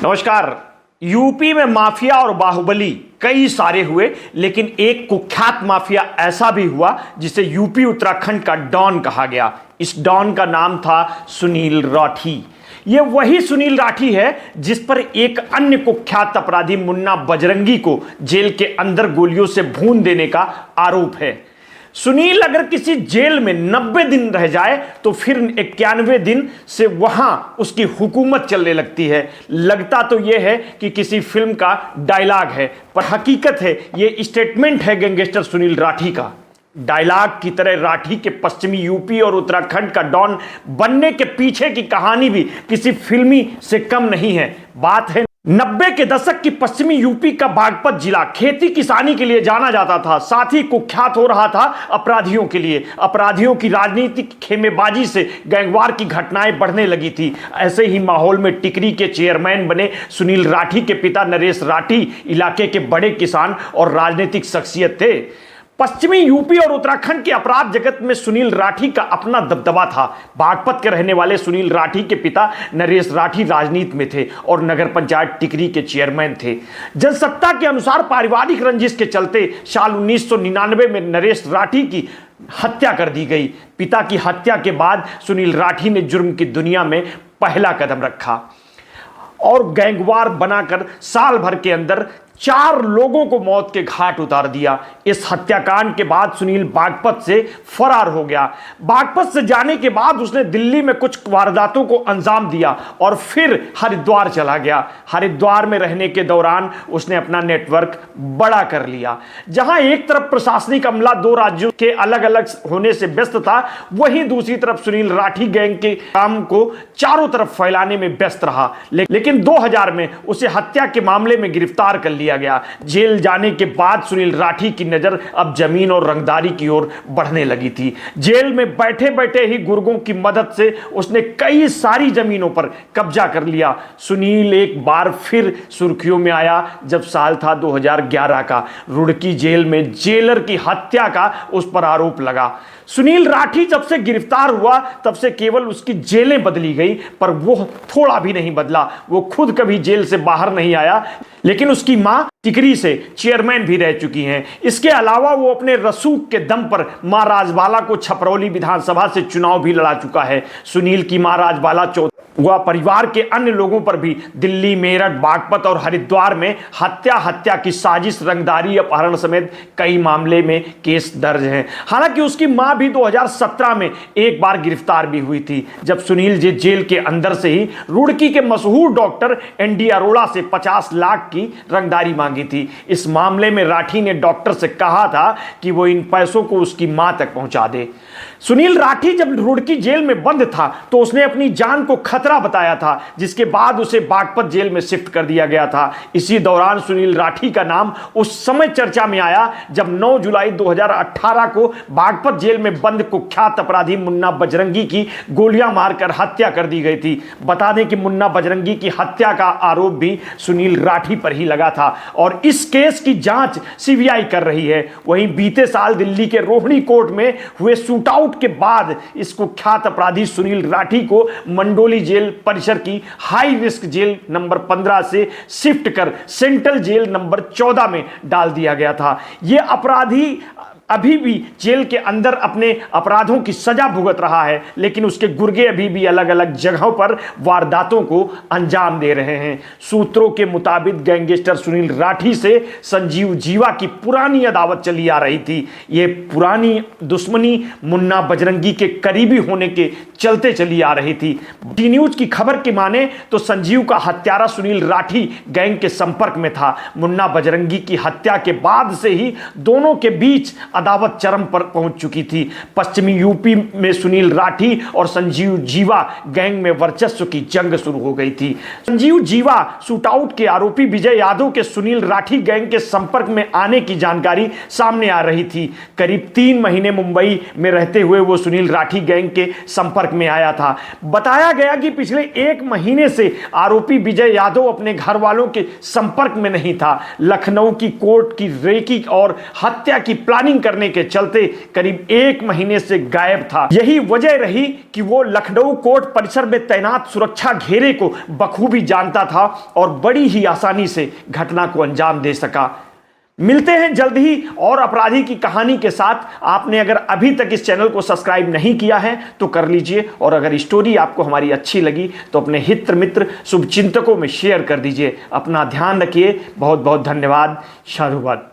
नमस्कार। यूपी में माफिया और बाहुबली कई सारे हुए, लेकिन एक कुख्यात माफिया ऐसा भी हुआ जिसे यूपी उत्तराखंड का डॉन कहा गया। इस डॉन का नाम था सुनील राठी। यह वही सुनील राठी है जिस पर एक अन्य कुख्यात अपराधी मुन्ना बजरंगी को जेल के अंदर गोलियों से भून देने का आरोप है। सुनील अगर किसी जेल में 90 दिन रह जाए तो फिर 91 दिन से वहां उसकी हुकूमत चलने लगती है। लगता तो यह है कि किसी फिल्म का डायलॉग है, पर हकीकत है यह स्टेटमेंट है गैंगस्टर सुनील राठी का। डायलॉग की तरह राठी के पश्चिमी यूपी और उत्तराखंड का डॉन बनने के पीछे की कहानी भी किसी फिल्मी से कम नहीं है। बात है 90 के दशक की पश्चिमी यूपी का बागपत जिला खेती किसानी के लिए जाना जाता था, साथ ही कुख्यात हो रहा था अपराधियों के लिए। अपराधियों की राजनीतिक खेमेबाजी से गैंगवार की घटनाएं बढ़ने लगी थी। ऐसे ही माहौल में टिकरी के चेयरमैन बने सुनील राठी के पिता नरेश राठी इलाके के बड़े किसान और राजनीतिक शख्सियत थे। पश्चिमी यूपी और उत्तराखंड के अपराध जगत में सुनील राठी का अपना दबदबा था। बागपत के रहने वाले सुनील राठी के पिता नरेश राठी राजनीति में थे और नगर पंचायत टिकरी के चेयरमैन थे। जनसत्ता के अनुसार पारिवारिक रंजिश के चलते साल 1999 में नरेश राठी की हत्या कर दी गई। पिता की हत्या के बाद सुनील राठी ने जुर्म की दुनिया में पहला कदम रखा और गैंगवार बनाकर साल भर के अंदर 4 लोगों को मौत के घाट उतार दिया। इस हत्याकांड के बाद सुनील बागपत से फरार हो गया। बागपत से जाने के बाद उसने दिल्ली में कुछ वारदातों को अंजाम दिया और फिर हरिद्वार चला गया। हरिद्वार में रहने के दौरान उसने अपना नेटवर्क बड़ा कर लिया। जहां एक तरफ प्रशासनिक अमला 2 राज्यों के अलग अलग होने से व्यस्त था, वहीं दूसरी तरफ सुनील राठी गैंग के काम को चारों तरफ फैलाने में व्यस्त रहा। लेकिन 2000 में उसे हत्या के मामले में गिरफ्तार कर लिया गया। जेल जाने के बाद सुनील राठी की नजर अब जमीन और रंगदारी की ओर बढ़ने लगी थी। जेल में बैठे बैठे ही गुर्गों की मदद से उसने कई सारी जमीनों पर कब्जा कर लिया। सुनील एक बार फिर सुर्खियों में आया जब साल था 2011 का। रुड़की जेल में जेलर की हत्या का उस पर आरोप लगा। सुनील राठी जब से गिरफ्तार हुआ तब से केवल उसकी जेलें बदली गई, पर वो थोड़ा भी नहीं बदला। वो खुद कभी जेल से बाहर नहीं आया, लेकिन उसकी मां टिकरी से चेयरमैन भी रह चुकी हैं। इसके अलावा वो अपने रसूख के दम पर मां राजबाला को छपरौली विधानसभा से चुनाव भी लड़ा चुका है। सुनील की मां राजबाला वह परिवार के अन्य लोगों पर भी दिल्ली, मेरठ, बागपत और हरिद्वार में हत्या की साजिश, रंगदारी, अपहरण समेत कई मामले में केस दर्ज हैं। हालांकि उसकी मां भी 2017 में एक बार गिरफ्तार भी हुई थी, जब सुनील जेल के अंदर से ही रुड़की के मशहूर डॉक्टर एनडी अरोड़ा से 50 लाख की रंगदारी मांगी थी। इस मामले में राठी ने डॉक्टर से कहा था कि वो इन पैसों को उसकी मां तक पहुंचा दे। सुनील राठी जब रुड़की जेल में बंद था तो उसने अपनी जान को खतरा बताया था, जिसके बाद उसे बागपत जेल में शिफ्ट कर दिया गया था। इसी दौरान सुनील राठी का नाम उस समय चर्चा में आया जब 9 जुलाई 2018 को बागपत जेल में बंद कुख्यात अपराधी मुन्ना बजरंगी की गोलियां मारकर हत्या कर दी गई थी। बता दें कि मुन्ना बजरंगी की हत्या का आरोप भी सुनील राठी पर ही लगा था और इस केस की जांच सीबीआई कर रही है। वहीं बीते साल दिल्ली के रोहिणी कोर्ट में हुए शूट आउट के बाद इस कुख्यात अपराधी सुनील राठी को मंडोली जेल परिसर की हाई रिस्क जेल नंबर 15 से शिफ्ट कर सेंट्रल जेल नंबर 14 में डाल दिया गया था। यह अपराधी अभी भी जेल के अंदर अपने अपराधों की सजा भुगत रहा है, लेकिन उसके गुर्गे अभी भी अलग अलग जगहों पर वारदातों को अंजाम दे रहे हैं। सूत्रों के मुताबिक गैंगस्टर सुनील राठी से संजीव जीवा की पुरानी अदावत चली आ रही थी। यह पुरानी दुश्मनी मुन्ना बजरंगी के करीबी होने के चलते चली आ रही थी। डी न्यूज की खबर के माने तो संजीव का हत्यारा सुनील राठी गैंग के संपर्क में था। मुन्ना बजरंगी की हत्या के बाद से ही दोनों के बीच अदावत चरम पर पहुंच चुकी थी। पश्चिमी यूपी में सुनील राठी और संजीव जीवा गैंग में वर्चस्व की जंग शुरू हो गई थी। संजीव जीवा शूटआउट के आरोपी विजय यादव के सुनील राठी गैंग के संपर्क में आने की जानकारी सामने आ रही थी। करीब 3 महीने मुंबई में रहते हुए वो सुनील राठी गैंग के संपर्क में आया था। बताया गया कि पिछले 1 महीने से आरोपी विजय यादव अपने घर वालों के संपर्क में नहीं था। लखनऊ की कोर्ट की रेकी और हत्या की प्लानिंग करने के चलते करीब 1 महीने से गायब था। यही वजह रही कि वो लखनऊ कोर्ट परिसर में तैनात सुरक्षा घेरे को बखूबी जानता था और बड़ी ही आसानी से घटना को अंजाम दे सका। मिलते हैं जल्द ही और अपराधी की कहानी के साथ। आपने अगर अभी तक इस चैनल को सब्सक्राइब नहीं किया है तो कर लीजिए, और अगर स्टोरी आपको हमारी अच्छी लगी तो अपने हित मित्र शुभचिंतकों में शेयर कर दीजिए। अपना ध्यान रखिए। बहुत बहुत धन्यवाद। साधुवाद।